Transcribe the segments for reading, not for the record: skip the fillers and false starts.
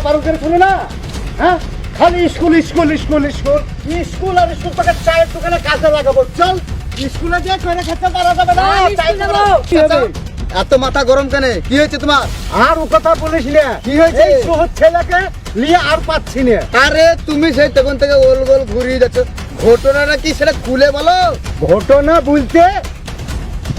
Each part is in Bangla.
বারণ করে শুনে না? হ্যাঁ, খালি school school school school school আর স্কুল, তোকে চায়ের দোকানে কাজে লাগাবো। চল স্কুলে গিয়ে করে খেতে পারা যাবে না। কি হবে? এত মাথা গরম কেন? কি হয়েছে তোমার? আর ও কথা বলিস না। কি হয়েছে? এই শহর ছেলেকে নিয়ে আর পাচ্ছি না। আরে তুমি সেই তখন থেকে ওল গোল ঘুরিয়ে যাচ্ছ, ঘটনাটা কি সেটা খুলে বলো। ঘটনা বলতে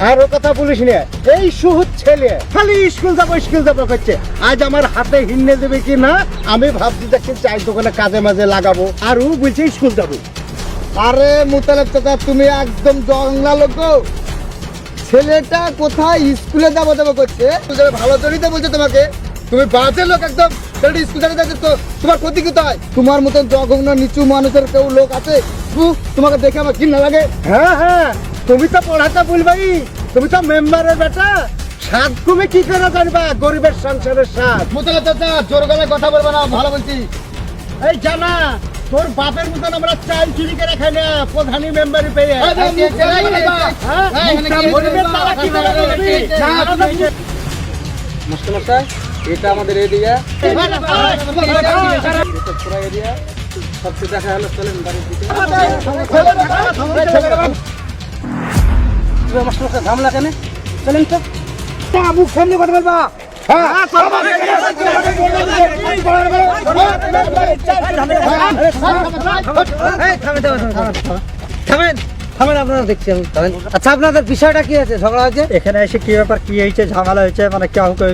আর ও কথা বলিস না। এই শহর ছেলে খালি স্কুল যাবো করছে। আজ আমার হাতে হিন্নে দেবে কি না আমি ভাবছি, দেখছি চায়ের দোকানে কাজে মাঝে লাগাবো, আর ও বলছে স্কুল যাবো। আরে মুতালেব চাচা, তুমি একদম জংলা লোক গো। ছেলেটা কোথায় স্কুলে যাবো করছে, ভালো চরিতে বলছে তোমাকে। তুমি বাজে লোক একদম। ছেলেটা স্কুল যাবে যাচ্ছে তো তোমার ক্ষতি কোথায়? তোমার মতন জঘন্য নিচু মানুষের কেউ লোক আছে? তোমাকে দেখে আমার ঘৃণা লাগে। হ্যাঁ, তুমি তো পড়াতে বলবাই, তুমি তো মেম্বারের বেটা। স্বাদ তুমি কি করে জানবা গরিবের সংসারের স্বাদ? মুতালেব চাচা, জোর গলায় কথা বলবে না, ভালো বলছি। এই জানা, তোর বাপের মতন আমরা চাল চুরি করে খাই না, প্রধানী মেম্বারই পেয়ে। মাস্টারমশাই, এটা আমাদের এরিয়া, পুরো এরিয়া সবচেয়ে দেখা হলো। চলেন বাড়ির দিকে। মাস্টারমশাই ঝামেলা কেন? চলেন তো। মুখ সামনে কথা বলবা। থামেন, আপনারা দেখছি আমি। আচ্ছা, আপনাদের বিষয়টা কি আছে? ঝগড়া হয়েছে? এখানে এসে কি ব্যাপার, কি হয়েছে, ঝামেলা হয়েছে? মানে কাউকে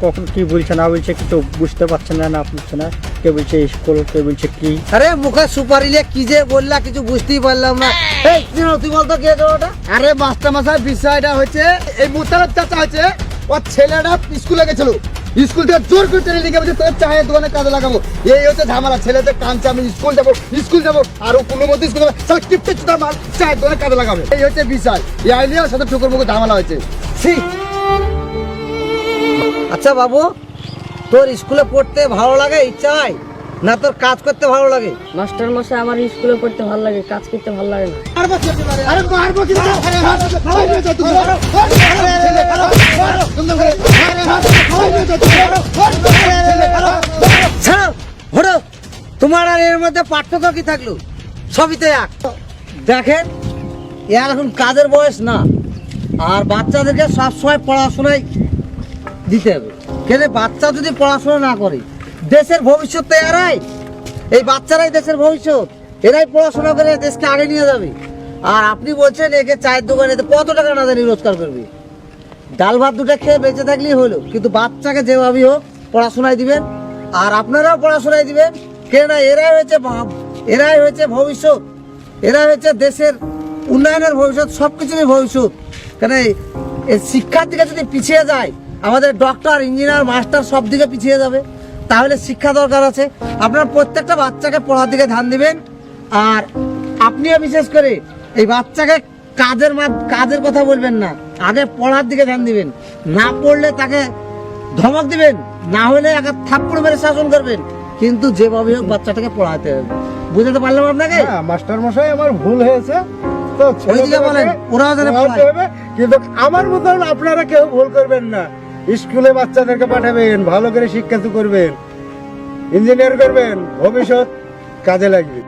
কখন কি বলছে না বলছে কিছু বুঝতে পারছেন না, বুঝছে না। কে বলছে স্কুল, কে বলছে কি। আরে মুখে সুপারি লিয়ে কি যে বললা কিছু বুঝতেই পারলাম না। এই তুই বলতো কি আছে ওটা? আরে মাস্টারমশাই, বিষয়টা হচ্ছে এই মুতালেব চাচা হচ্ছে ওর ছেলেটা স্কুলে গেছিল, স্কুল থেকে জোর করে টেনে নিয়ে গেছে তোর চায়ের দোকানে কাজে লাগাবো। এই হচ্ছে ঝামেলা। ছেলেদের কাঁদছে আমি স্কুল যাবো আর ও কোনো মধ্যে স্কুল যাবে, সব টিপতে তার মাল চায়ের দোকানে কাজে লাগাবে। এই হচ্ছে বিষয়। এই আইডিয়ার সাথে ঠুকুর মুখে ঝামেলা হয়েছে। ছি। আচ্ছা বাবু, তোর স্কুলে পড়তে ভালো লাগে, ইচ্ছা হয় না তোর কাজ করতে ভালো লাগে? মাস্টার মশাই, আমার স্কুলে পড়তে ভালো লাগে, কাজ করতে ভালো লাগে না। আরে মারবো কিন্তু। হলো তোমার আর এর মধ্যে পার্থক্য কি থাকলো? সবই তো এক। দেখেন, এর এখন কাজের বয়স না, আর বাচ্চাদেরকে সবসময় পড়াশোনায় দিতে হবে। কেন? বাচ্চা যদি পড়াশোনা না করে, দেশের ভবিষ্যৎ তো এরাই। এই বাচ্চারাই দেশের ভবিষ্যৎ, এরাই পড়াশোনা করে দেশকে আগে নিয়ে যাবে। আর আপনি বলছেন একে চায়ের দোকানে কত টাকা না জানি রোজগার করবে। ডাল ভাত দুটো খেয়ে বেঁচে থাকলেই হলো, কিন্তু বাচ্চাকে যেভাবেই হোক পড়াশোনায় দিবেন, আর আপনারাও পড়াশোনায় দিবেন। কেননা এরাই হয়েছে ভবিষ্যৎ, এরা হচ্ছে দেশের উন্নয়নের ভবিষ্যৎ, সব কিছুরই ভবিষ্যৎ। কেন এই শিক্ষার দিকে যদি পিছিয়ে যায়, আমাদের ডক্টর, ইঞ্জিনিয়ার, মাস্টার সব দিকে পিছিয়ে যাবে। তাহলে শিক্ষা দরকার আছে। আপনার প্রত্যেকটা বাচ্চাকে পড়ার দিকে ধ্যান দিবেন, আর আপনিও বিশেষ করে এই বাচ্চাকে কাজের কথা বলবেন না, আগে পড়ার দিকে ধ্যান দিবেন। না পড়লে তাকে ধমক দিবেন, না হলে একটা থাপ্পড় মেরে শাসন করবেন, কিন্তু যেভাবে হোক বাচ্চাটাকে পড়াতে হবে। বুঝতে পারলাম আপনাকে? মাস্টার মশাই, আমার ভুল হয়েছে তো ওইদিকে বলেন, ওরাও যেন পড়ায়। কিন্তু আমার মতন আপনারা কেউ ভুল করবেন না। স্কুলে বাচ্চাদেরকে পাঠাবেন, ভালো করে শিক্ষা করবেন, ইঞ্জিনিয়ার করবেন, ভবিষ্যৎ কাজে লাগবে।